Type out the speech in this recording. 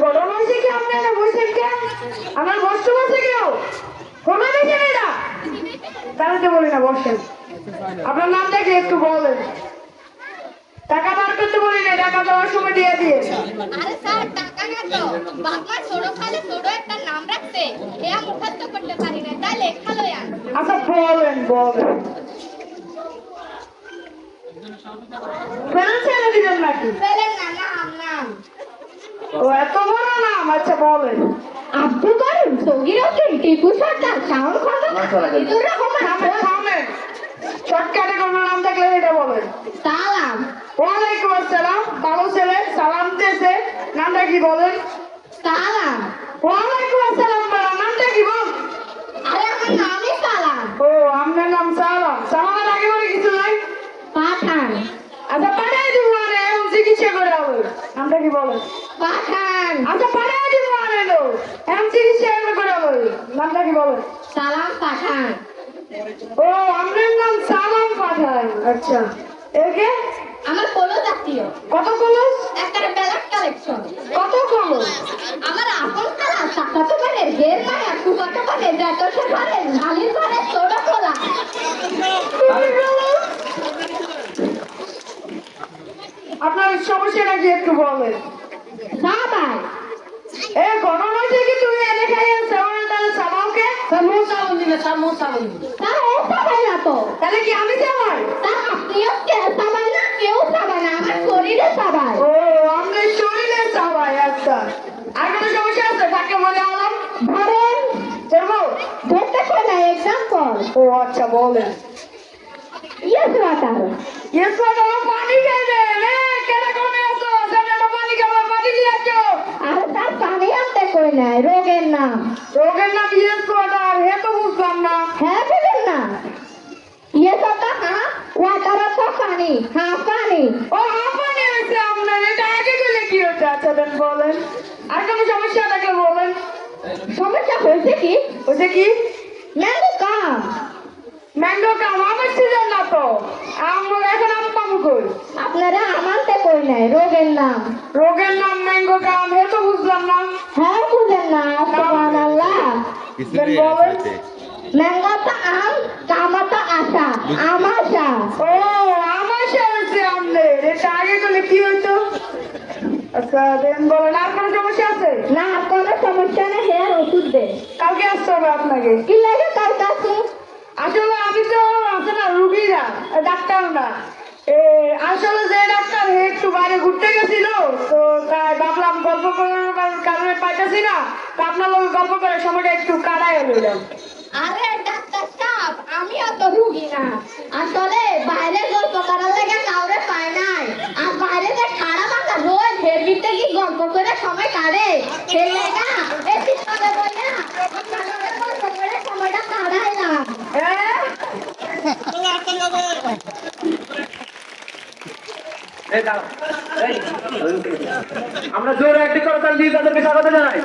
গরম হয়েছে কি আপনারা বসেন কেন? আমার বস্তু আছে কেউ কোনো দেখেন এটা তাহলে তো বলি না বসেন। আপনার নামটা কি একটু বলেন? টাকা বার করতে বলি না, টাকা দেওয়ার সময় দিয়ে দিয়ে। আরে স্যার টাকা না তো বাবা ছোট খালে ছোট একটা নাম রাখছে এয়া মুখস্থ করতে পারি না তাই লেখা লয়। আচ্ছা বলেন বলেন ফেরত ছেড়ে দিলেন নাকি? ফেলেন না নাম নাম ও এত বড় নাম। আচ্ছা বলেন। আব্দুল করিম সগীরউদ্দিন টিপু সরকার শাওন খান ইদুর রহমান থামেন শর্টকাটে কোনো নাম থাকলে এটা বলেন। সালাম ওয়ালাইকুম আসসালাম। ভালো ছেলে সালাম দিয়েছে, নামটা কি বলেন? সালাম ওয়ালাইকুম আসসালাম। নামটা কি বল? আরে আমার নামই সালাম। ও আপনার নাম সালাম। সালামের আগে বলে কিছু নাই? পাঠান আচ্ছা পাঠাই দিব মানে এখন চিকিৎসা করে হবে। নামটা কি বলেন? পাঠান আচ্ছা পাঠাই দিব মানে তো এখন চিকিৎসা করে হবে। নামটা কি বলেন? সালাম পাঠান ও আপনার নাম সালাম পাঠান। আচ্ছা একে আমার কলো জাতীয় কত কলস? একটা ব্যালট কালেকশন কত কলস? আমার আপন খালা সাকাত পারে ঢের মায়া কুকত পারে জাতসে পারে ঝালির পারে ছোট খোলা আপনার সমস্যাটা কি একটু বলেন? সাবাই এ গরম হয়েছে কি তুমি এনে খাইয়ে সেবন তাহলে সাবাওকে Samosa bundina, samosa bundina. তার ও সাবাই না তো তাহলে কি আমি সাবাই? তার আপনিও কে সাবাই না কেউ সাবাই না আমার শরীরে সাবাই ও আমাদের শরীরে সাবাই। আচ্ছা আর কোনো সমস্যা আছে? তাকে বলে আলাম ধরেন চলবো। ধরতে কয় না এক্সাম্পল ও আচ্ছা বলেন। ইয়েস ওয়াটার ইয়েস বাবা পানি খাইবে রে কেন কোনে আছো? সেটা পানি খাবে, পানি নিয়ে আসো। আর তার পানি আনতে কই নাই রোগের নাম রোগের নাম ইয়েস ওয়াটার, হে তো বুঝলাম না। হ্যাঁ বুঝেন না ইয়েস ওয়াটার হ্যাঁ ওয়াটার তো পানি হ্যাঁ পানি ও পানি হয়েছে আপনার, এটা আগে গেলে কি হচ্ছে? আচ্ছা দেন বলেন। আর কোনো সমস্যা থাকলে বলেন। সমস্যা হয়েছে কি হচ্ছে কি? ম্যাঙ্গো কাম ম্যাঙ্গো কাম আমার সিজন না তো, আমরা এখন আম পাবো কই? আপনারা আমানতে কই নাই রোগের নাম রোগের নাম ম্যাঙ্গো কাম, হে তো বুঝলাম না। হ্যাঁ বুঝেন না সুবহানাল্লাহ দেন বলেন। ম্যাঙ্গোটা আম কামাটা আশা আমাশা ও আমার হয়েছে আমাদের, এটা আগে গেলে কি হইতো? আচ্ছা দেন বলেন। আর কোনো সমস্যা আছে? না কোনো সমস্যা নেই হেয়ার ওষুধ দে কালকে আসতে হবে আপনাকে। কি লাগে কার কাছে আসলে আমি তো আছে না রুগীরা, ডাক্তার না। আসলে যে ডাক্তার হে একটু বাইরে ঘুরতে গেছিল তো তাই ভাবলাম গল্প করার কারণে পাইতেছি না, তা আপনার লোক গল্প করে সময়টা একটু কাটাই লইলাম। আরে ডাক্তার সাহেব আমি অত রুগী না আসলে বাইরে গল্প করার লাগে কাউরে পায় নাই আর বাইরে যে খারাপ মাথা রোজ হের ভিতরে কি গল্প করে সময় কাটে সেই লাগা এই চিন্তা বই না আপনাদের গল্প করে সময়টা কাটাইলাম আমরা জোরে একটি করতাম দিয়ে তাদেরকে স্বাগত জানাই।